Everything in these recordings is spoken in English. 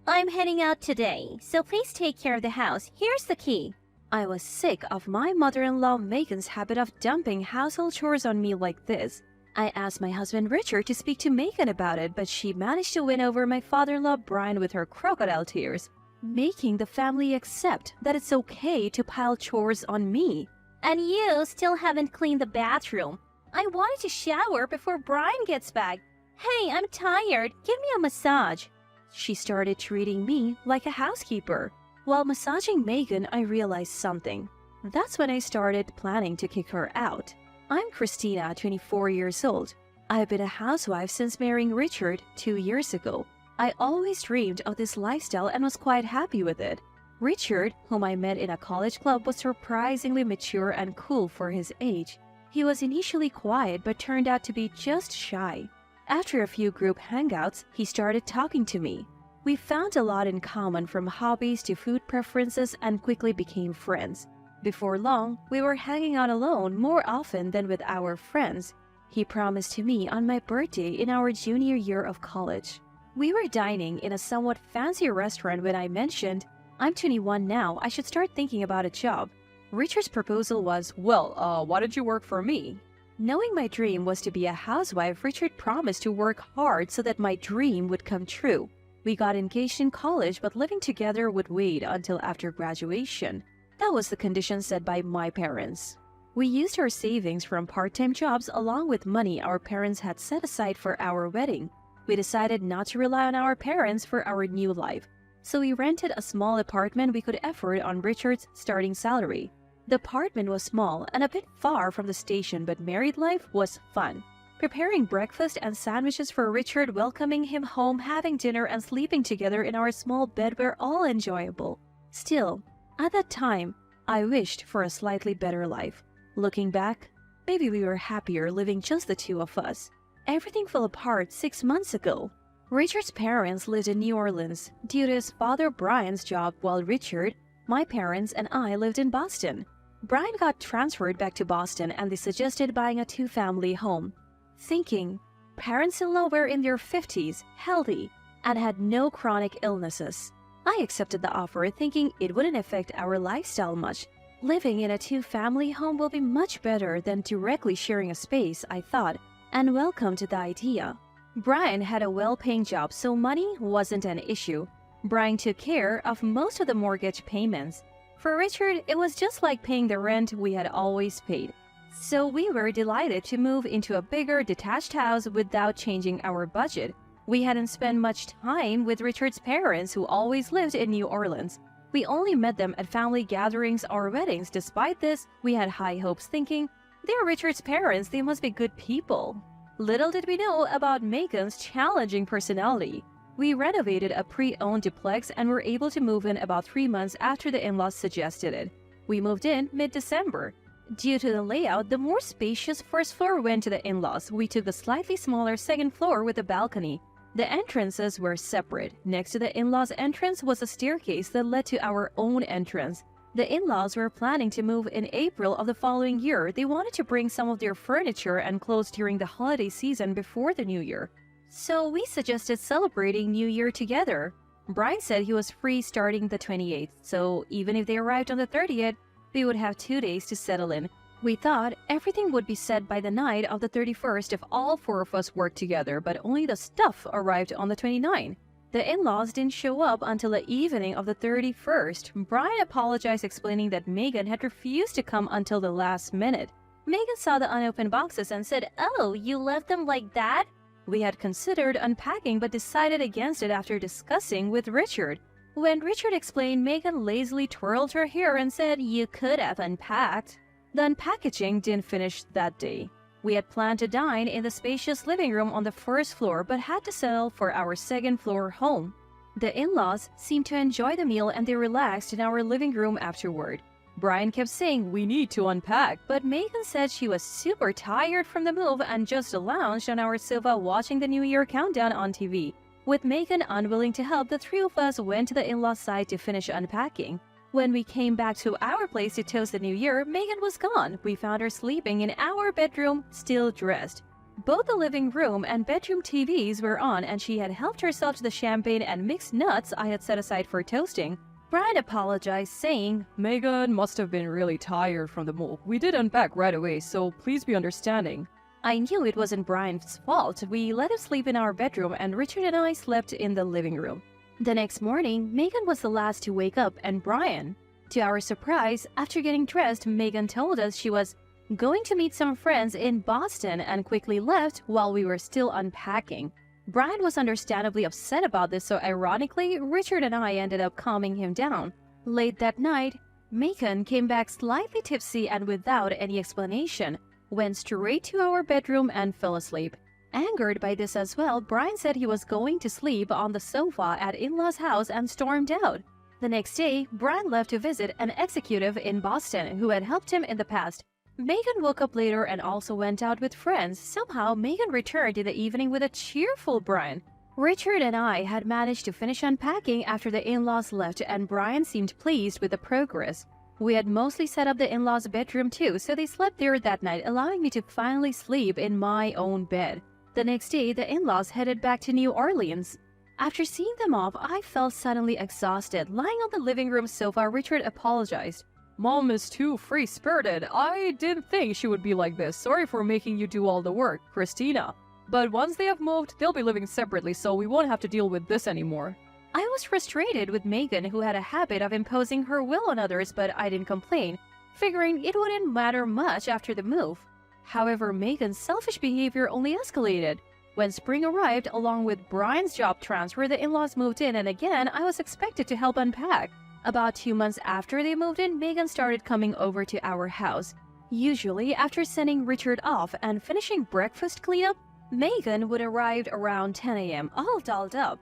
I'm heading out today, so please take care of the house. Here's the key. I was sick of my mother-in-law Megan's habit of dumping household chores on me like this. I asked my husband Richard to speak to Megan about it, but she managed to win over my father-in-law Brian with her crocodile tears, making the family accept that it's okay to pile chores on me. And you still haven't cleaned the bathroom. I wanted to shower before Brian gets back. Hey, I'm tired. Give me a massage. She started treating me like a housekeeper. While massaging Megan, I realized something. That's when I started planning to kick her out. I'm Christina, 24 years old. I've been a housewife since marrying Richard 2 years ago. I always dreamed of this lifestyle and was quite happy with it. Richard, whom I met in a college club, was surprisingly mature and cool for his age. He was initially quiet but turned out to be just shy. After a few group hangouts, he started talking to me. We found a lot in common, from hobbies to food preferences, and quickly became friends. Before long, we were hanging out alone more often than with our friends. He promised to me on my birthday in our junior year of college. We were dining in a somewhat fancy restaurant when I mentioned, "I'm 21 now, I should start thinking about a job." Richard's proposal was, "Well, why don't you work for me?" Knowing my dream was to be a housewife, Richard promised to work hard so that my dream would come true. We got engaged in college, but living together would wait until after graduation. That was the condition set by my parents. We used our savings from part-time jobs along with money our parents had set aside for our wedding. We decided not to rely on our parents for our new life, so we rented a small apartment we could afford on Richard's starting salary. The apartment was small and a bit far from the station, but married life was fun. Preparing breakfast and sandwiches for Richard, welcoming him home, having dinner, and sleeping together in our small bed were all enjoyable. Still, at that time, I wished for a slightly better life. Looking back, maybe we were happier living just the two of us. Everything fell apart 6 months ago. Richard's parents lived in New Orleans due to his father Brian's job, while Richard, my parents, and I lived in Boston. Brian got transferred back to Boston and they suggested buying a two-family home. Thinking, parents-in-law were in their 50s, healthy, and had no chronic illnesses. I accepted the offer thinking it wouldn't affect our lifestyle much. Living in a two-family home will be much better than directly sharing a space, I thought, and welcomed the idea. Brian had a well-paying job, so money wasn't an issue. Brian took care of most of the mortgage payments. For Richard, it was just like paying the rent we had always paid. So we were delighted to move into a bigger, detached house without changing our budget. We hadn't spent much time with Richard's parents, who always lived in New Orleans. We only met them at family gatherings or weddings. Despite this, we had high hopes, thinking, they're Richard's parents, they must be good people. Little did we know about Megan's challenging personality. We renovated a pre-owned duplex and were able to move in about 3 months after the in-laws suggested it. We moved in mid-December. Due to the layout, the more spacious first floor went to the in-laws. We took the slightly smaller second floor with a balcony. The entrances were separate. Next to the in-laws' entrance was a staircase that led to our own entrance. The in-laws were planning to move in April of the following year. They wanted to bring some of their furniture and clothes during the holiday season before the New Year. So we suggested celebrating New Year together. Brian said he was free starting the 28th, so even if they arrived on the 30th, we would have 2 days to settle in. We thought everything would be set by the night of the 31st if all 4 of us worked together, but only the stuff arrived on the 29th. The in-laws didn't show up until the evening of the 31st. Brian apologized, explaining that Megan had refused to come until the last minute. Megan saw the unopened boxes and said, "Oh, you left them like that?" We had considered unpacking but decided against it after discussing with Richard. When Richard explained, Megan lazily twirled her hair and said, "You could have unpacked." The unpackaging didn't finish that day. We had planned to dine in the spacious living room on the first floor but had to settle for our second floor home. The in-laws seemed to enjoy the meal and they relaxed in our living room afterward. Brian kept saying, "We need to unpack," but Megan said she was super tired from the move and just lounged on our sofa watching the New Year countdown on TV. With Megan unwilling to help, the 3 of us went to the in-laws' side to finish unpacking. When we came back to our place to toast the New Year, Megan was gone. We found her sleeping in our bedroom, still dressed. Both the living room and bedroom TVs were on, and she had helped herself to the champagne and mixed nuts I had set aside for toasting. Brian apologized, saying, Megan must have been really tired from the move. We did unpack right away, so please be understanding. I knew it wasn't Brian's fault. We let him sleep in our bedroom, and Richard and I slept in the living room. The next morning, Megan was the last to wake up, and Brian. To our surprise, after getting dressed, Megan told us she was going to meet some friends in Boston and quickly left while we were still unpacking. Brian was understandably upset about this, so ironically, Richard and I ended up calming him down. Late that night, Megan came back slightly tipsy and without any explanation, went straight to our bedroom and fell asleep. Angered by this as well, Brian said he was going to sleep on the sofa at in-laws' house and stormed out. The next day, Brian left to visit an executive in Boston who had helped him in the past. Megan woke up later and also went out with friends. Somehow, Megan returned in the evening with a cheerful Brian. Richard and I had managed to finish unpacking after the in-laws left, and Brian seemed pleased with the progress. We had mostly set up the in-laws' bedroom too, so they slept there that night, allowing me to finally sleep in my own bed. The next day, the in-laws headed back to New Orleans. After seeing them off, I felt suddenly exhausted. Lying on the living room sofa, Richard apologized. Mom is too free-spirited. I didn't think she would be like this. Sorry for making you do all the work, Christina. But once they have moved, they'll be living separately, so we won't have to deal with this anymore. I was frustrated with Megan, who had a habit of imposing her will on others, but I didn't complain, figuring it wouldn't matter much after the move. However, Megan's selfish behavior only escalated. When spring arrived, along with Brian's job transfer, the in-laws moved in, and again, I was expected to help unpack. About 2 months after they moved in, Megan started coming over to our house. Usually, after sending Richard off and finishing breakfast cleanup, Megan would arrive around 10 a.m., all dolled up.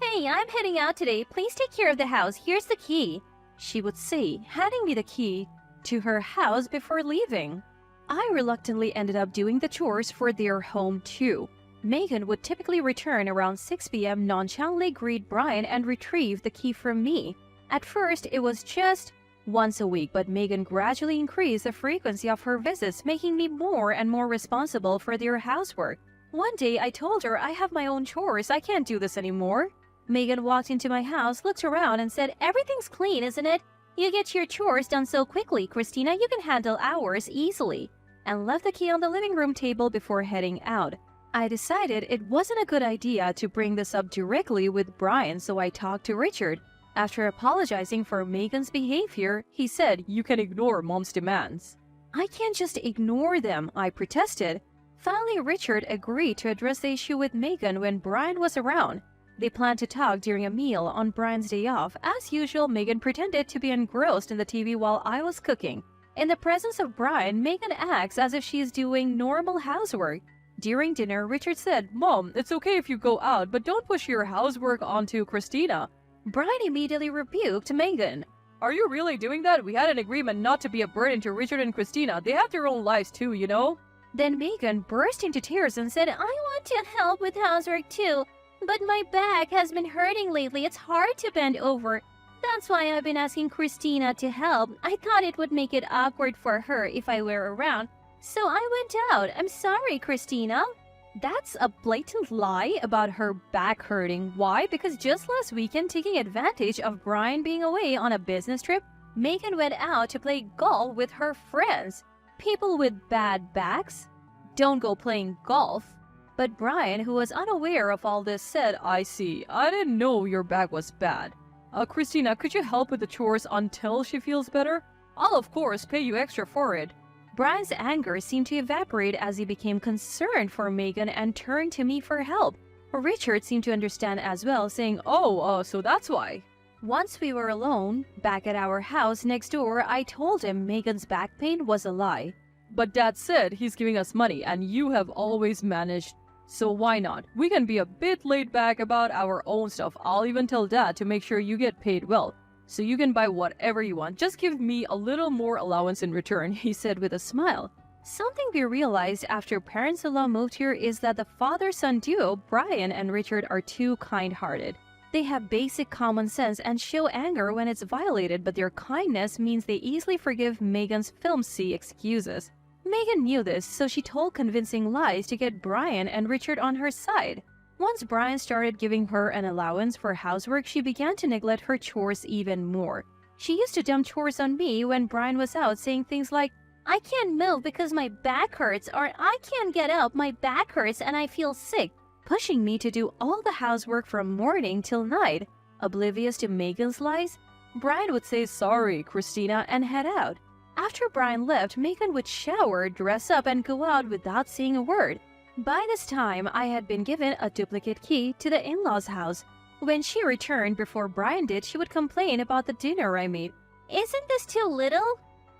"Hey, I'm heading out today. Please take care of the house. Here's the key," she would say, handing me the key to her house before leaving. I reluctantly ended up doing the chores for their home too. Megan would typically return around 6 p.m., nonchalantly greet Brian, and retrieve the key from me. At first, it was just once a week, but Megan gradually increased the frequency of her visits, making me more and more responsible for their housework. One day, I told her, "I have my own chores. I can't do this anymore." Megan walked into my house, looked around, and said, "Everything's clean, isn't it? You get your chores done so quickly, Christina. You can handle ours easily," and left the key on the living room table before heading out. I decided it wasn't a good idea to bring this up directly with Brian, so I talked to Richard. After apologizing for Megan's behavior, he said, "You can ignore Mom's demands." "I can't just ignore them," I protested. Finally, Richard agreed to address the issue with Megan when Brian was around. They planned to talk during a meal on Brian's day off. As usual, Megan pretended to be engrossed in the TV while I was cooking. In the presence of Brian, Megan acts as if she is doing normal housework. During dinner, Richard said, "Mom, it's okay if you go out, but don't push your housework onto Christina." Brian immediately rebuked Megan. "Are you really doing that? We had an agreement not to be a burden to Richard and Christina. They have their own lives too, you know?" Then Megan burst into tears and said, "I want to help with housework too, but my back has been hurting lately. It's hard to bend over. That's why I've been asking Christina to help. I thought it would make it awkward for her if I were around, so I went out. I'm sorry, Christina." That's a blatant lie about her back hurting. Why? Because just last weekend, taking advantage of Brian being away on a business trip, Megan went out to play golf with her friends. People with bad backs don't go playing golf. But Brian, who was unaware of all this, said, "I see. I didn't know your back was bad. Christina, could you help with the chores until she feels better? I'll of course pay you extra for it." Brian's anger seemed to evaporate as he became concerned for Megan and turned to me for help. Richard seemed to understand as well, saying, So that's why." Once we were alone, back at our house next door, I told him Megan's back pain was a lie. "But Dad said he's giving us money, and you have always managed. So why not? We can be a bit laid back about our own stuff. I'll even tell Dad to make sure you get paid well, so you can buy whatever you want. Just give me a little more allowance in return," he said with a smile. Something we realized after parents-in-law moved here is that the father-son duo, Brian and Richard, are too kind-hearted. They have basic common sense and show anger when it's violated, but their kindness means they easily forgive Megan's filmsy excuses. Megan knew this, so she told convincing lies to get Brian and Richard on her side. Once Brian started giving her an allowance for housework, she began to neglect her chores even more. She used to dump chores on me when Brian was out, saying things like, "I can't move because my back hurts," or "I can't get up, my back hurts and I feel sick," pushing me to do all the housework from morning till night. Oblivious to Megan's lies, Brian would say, "Sorry, Christina," and head out. After Brian left, Megan would shower, dress up, and go out without saying a word. By this time, I had been given a duplicate key to the in-laws' house. When she returned before Brian did, she would complain about the dinner I made. "Isn't this too little?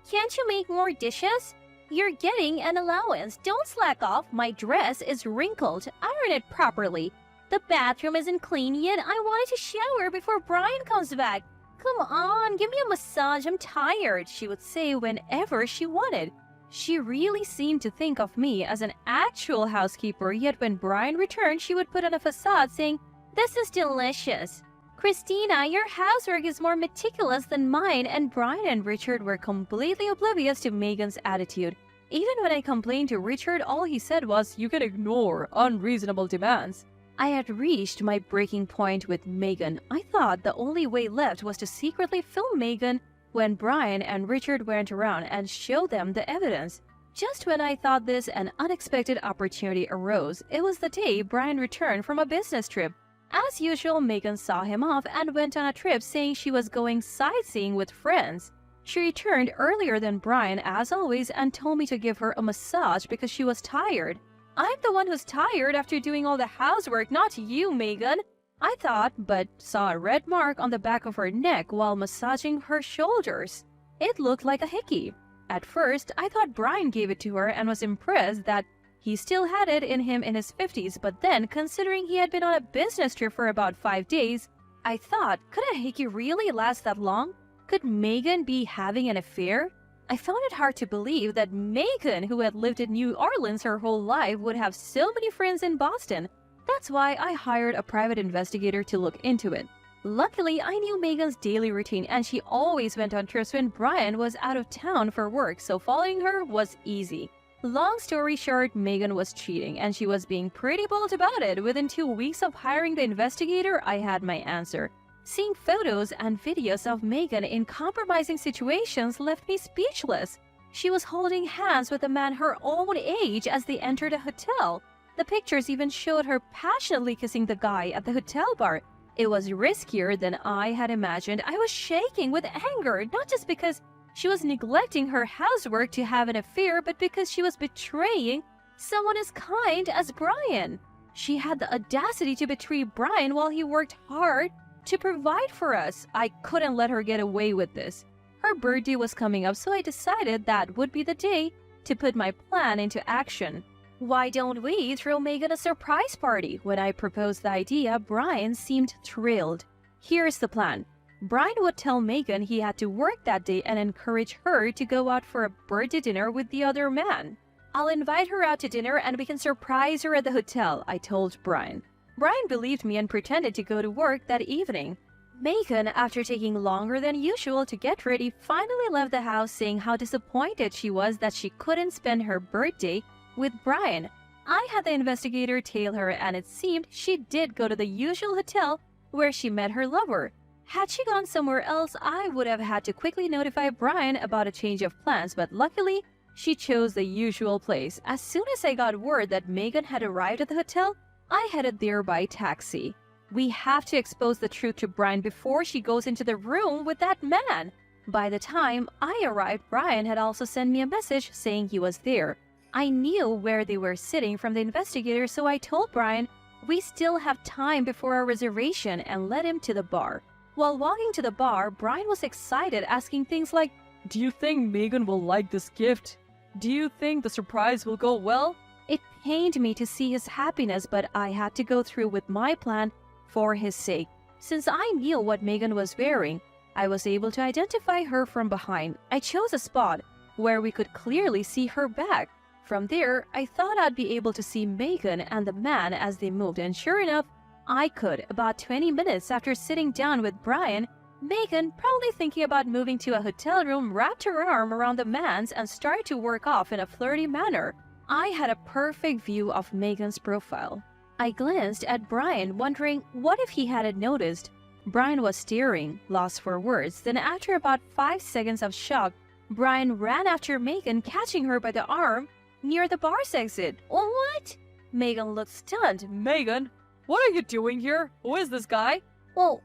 Can't you make more dishes? You're getting an allowance. Don't slack off. My dress is wrinkled. Iron it properly. The bathroom isn't clean yet. I wanted to shower before Brian comes back. Come on, give me a massage. I'm tired," she would say whenever she wanted. She really seemed to think of me as an actual housekeeper, yet when Brian returned, she would put on a facade saying, "This is delicious. Christina, your housework is more meticulous than mine," and Brian and Richard were completely oblivious to Megan's attitude. Even when I complained to Richard, all he said was, "You can ignore unreasonable demands." I had reached my breaking point with Megan. I thought the only way left was to secretly film Megan when Brian and Richard weren't around and show them the evidence. Just when I thought this, an unexpected opportunity arose. It was the day Brian returned from a business trip. As usual, Megan saw him off and went on a trip saying she was going sightseeing with friends. She returned earlier than Brian, as always, and told me to give her a massage because she was tired. I'm the one who's tired after doing all the housework, not you, Megan, I thought, but saw a red mark on the back of her neck while massaging her shoulders. It looked like a hickey. At first, I thought Brian gave it to her and was impressed that he still had it in him in his 50s, but then, considering he had been on a business trip for about 5 days, I thought, could a hickey really last that long? Could Megan be having an affair? I found it hard to believe that Megan, who had lived in New Orleans her whole life, would have so many friends in Boston. That's why I hired a private investigator to look into it. Luckily, I knew Megan's daily routine and she always went on trips when Brian was out of town for work, so following her was easy. Long story short, Megan was cheating and she was being pretty bold about it. Within 2 weeks of hiring the investigator, I had my answer. Seeing photos and videos of Megan in compromising situations left me speechless. She was holding hands with a man her own age as they entered a hotel. The pictures even showed her passionately kissing the guy at the hotel bar. It was riskier than I had imagined. I was shaking with anger, not just because she was neglecting her housework to have an affair, but because she was betraying someone as kind as Brian. She had the audacity to betray Brian while he worked hard to provide for us. I couldn't let her get away with this. Her birthday was coming up, so I decided that would be the day to put my plan into action. Why don't we throw Megan a surprise party? When I proposed the idea, Brian seemed thrilled. Here's the plan. Brian would tell Megan he had to work that day and encourage her to go out for a birthday dinner with the other man. I'll invite her out to dinner and we can surprise her at the hotel, I told Brian. Brian believed me and pretended to go to work that evening. Megan, after taking longer than usual to get ready, finally left the house saying how disappointed she was that she couldn't spend her birthday with Brian. I had the investigator tail her and it seemed she did go to the usual hotel where she met her lover. Had she gone somewhere else, I would have had to quickly notify Brian about a change of plans, but luckily, she chose the usual place. As soon as I got word that Megan had arrived at the hotel, I headed there by taxi. We have to expose the truth to Brian before she goes into the room with that man. By the time I arrived, Brian had also sent me a message saying he was there. I knew where they were sitting from the investigator, so I told Brian we still have time before our reservation and led him to the bar. While walking to the bar, Brian was excited, asking things like, "Do you think Megan will like this gift? Do you think the surprise will go well?" It pained me to see his happiness, but I had to go through with my plan for his sake. Since I knew what Megan was wearing, I was able to identify her from behind. I chose a spot where we could clearly see her back. From there, I thought I'd be able to see Megan and the man as they moved, and sure enough, I could. About 20 minutes after sitting down with Brian, Megan, probably thinking about moving to a hotel room, wrapped her arm around the man's and started to work off in a flirty manner. I had a perfect view of Megan's profile. I glanced at Brian, wondering what if he hadn't noticed. Brian was staring, lost for words. Then after about 5 seconds of shock, Brian ran after Megan, catching her by the arm near the bar's exit. What? Megan looked stunned. Megan, what are you doing here? Who is this guy? Well,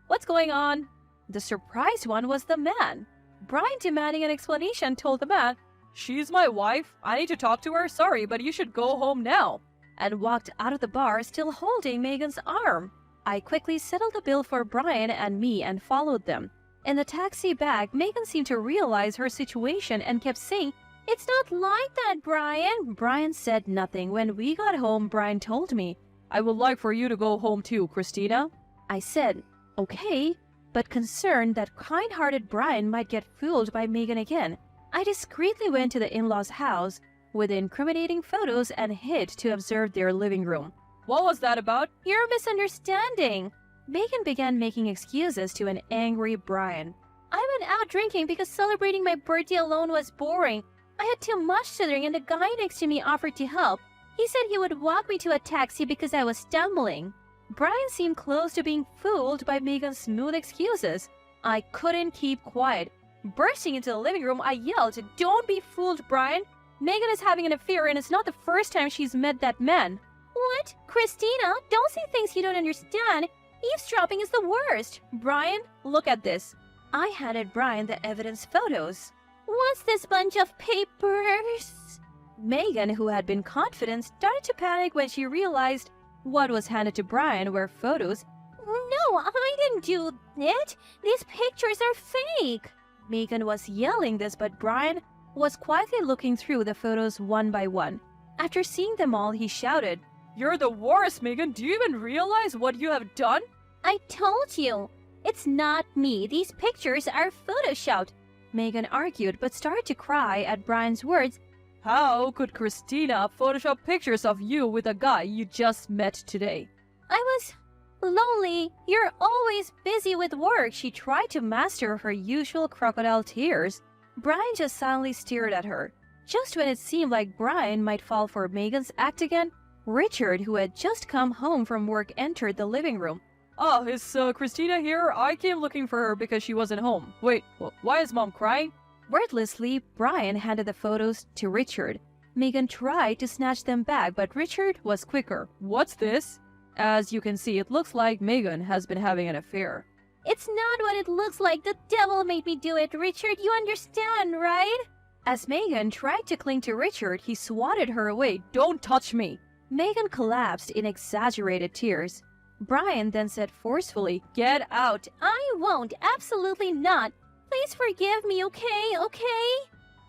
What's going on? the surprised one was the man. Brian, demanding an explanation, told the man, She's my wife. I need to talk to her. Sorry, but you should go home now. and walked out of the bar, still holding Megan's arm. I quickly settled the bill for Brian and me and followed them. In the taxi back, Megan seemed to realize her situation and kept saying, "It's not like that, Brian." Brian said nothing. When we got home, Brian told me. I would like for you to go home too, Christina. I said, "Okay," but concerned that kind-hearted Brian might get fooled by Megan again. I discreetly went to the in-laws' house with the incriminating photos and hid to observe their living room. What was that about? "You're misunderstanding." Megan began making excuses to an angry Brian. "I went out drinking because celebrating my birthday alone was boring. I had too much to drink and the guy next to me offered to help. He said he would walk me to a taxi because I was stumbling." Brian seemed close to being fooled by Megan's smooth excuses. I couldn't keep quiet. Bursting into the living room, I yelled, "Don't be fooled, Brian. Megan is having an affair and it's not the first time she's met that man." "What? Christina, don't say things you don't understand. Eavesdropping is the worst." "Brian, look at this." I handed Brian the evidence photos. "What's this bunch of papers?" Megan, who had been confident, started to panic when she realized what was handed to Brian were photos. "No, I didn't do it. These pictures are fake." Megan was yelling this, but Brian was quietly looking through the photos one by one. After seeing them all, he shouted, You're the worst, Megan. Do you even realize what you have done? "I told you. It's not me. These pictures are photoshopped." Megan argued but started to cry at Brian's words. How could Christina Photoshop pictures of you with a guy you just met today? "I was lonely. You're always busy with work." She tried to master her usual crocodile tears. Brian just silently stared at her. Just when it seemed like Brian might fall for Megan's act again, Richard, who had just come home from work, entered the living room. Oh, is Christina here? I came looking for her because she wasn't home. Wait, why is Mom crying? Wordlessly, Brian handed the photos to Richard. Megan tried to snatch them back, but Richard was quicker. What's this? As you can see, it looks like Megan has been having an affair. "It's not what it looks like. The devil made me do it, Richard. You understand, right?" As Megan tried to cling to Richard, he swatted her away. Don't touch me! Megan collapsed in exaggerated tears. Brian then said forcefully, Get out! "I won't. Absolutely not. Please forgive me, okay?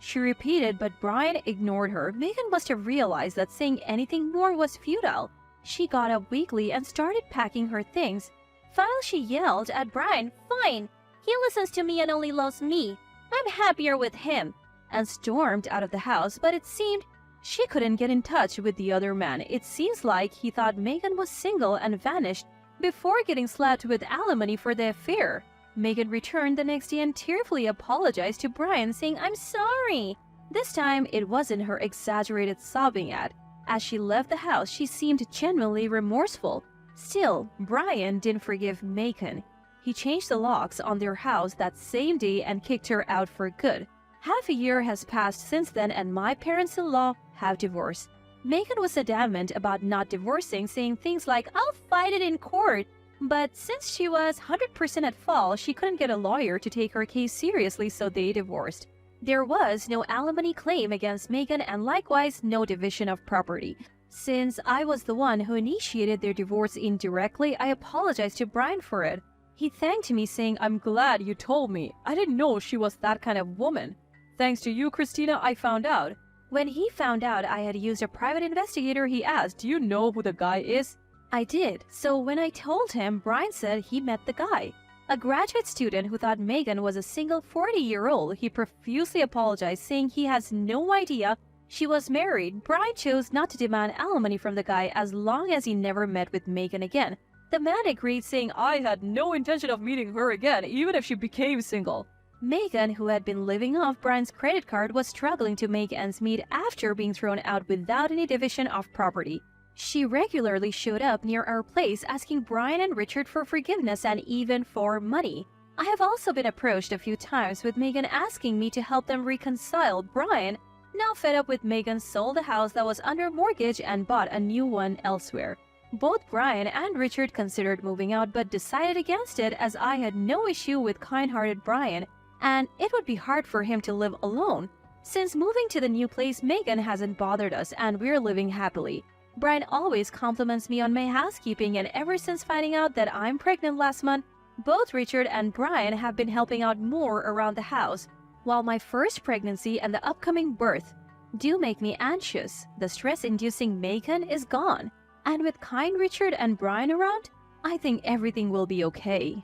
She repeated, but Brian ignored her. Megan must have realized that saying anything more was futile. She got up weakly and started packing her things. Finally, she yelled at Brian, "Fine. He listens to me and only loves me. I'm happier with him," and stormed out of the house, but it seemed she couldn't get in touch with the other man. It seems like he thought Megan was single and vanished before getting slapped with alimony for the affair. Megan returned the next day and tearfully apologized to Brian, saying, "I'm sorry." This time, it wasn't her exaggerated sobbing ad. As she left the house, she seemed genuinely remorseful. Still, Brian didn't forgive Megan. He changed the locks on their house that same day and kicked her out for good. Half a year has passed since then, and my parents-in-law have divorced. Megan was adamant about not divorcing, saying things like, "I'll fight it in court." But since she was 100% at fault, she couldn't get a lawyer to take her case seriously, so they divorced. There was no alimony claim against Megan and likewise no division of property. Since I was the one who initiated their divorce indirectly, I apologized to Brian for it. He thanked me, saying, I'm glad you told me. I didn't know she was that kind of woman. Thanks to you, Christina, I found out. When he found out I had used a private investigator, he asked, Do you know who the guy is? I did. So when I told him, Brian said he met the guy. A graduate student who thought Megan was a single 40-year-old. He profusely apologized, saying he has no idea she was married. Brian chose not to demand alimony from the guy as long as he never met with Megan again. The man agreed, saying I had no intention of meeting her again, even if she became single. Megan, who had been living off Brian's credit card, was struggling to make ends meet after being thrown out without any division of property. She regularly showed up near our place asking Brian and Richard for forgiveness and even for money. I have also been approached a few times with Megan asking me to help them reconcile. Brian, now fed up with Megan, sold a house that was under mortgage and bought a new one elsewhere. Both Brian and Richard considered moving out but decided against it, as I had no issue with kind-hearted Brian, and it would be hard for him to live alone. Since moving to the new place, Megan hasn't bothered us and we're living happily. Brian always compliments me on my housekeeping, and ever since finding out that I'm pregnant last month, both Richard and Brian have been helping out more around the house, while my first pregnancy and the upcoming birth do make me anxious. The stress-inducing Megan is gone, and with kind Richard and Brian around, I think everything will be okay.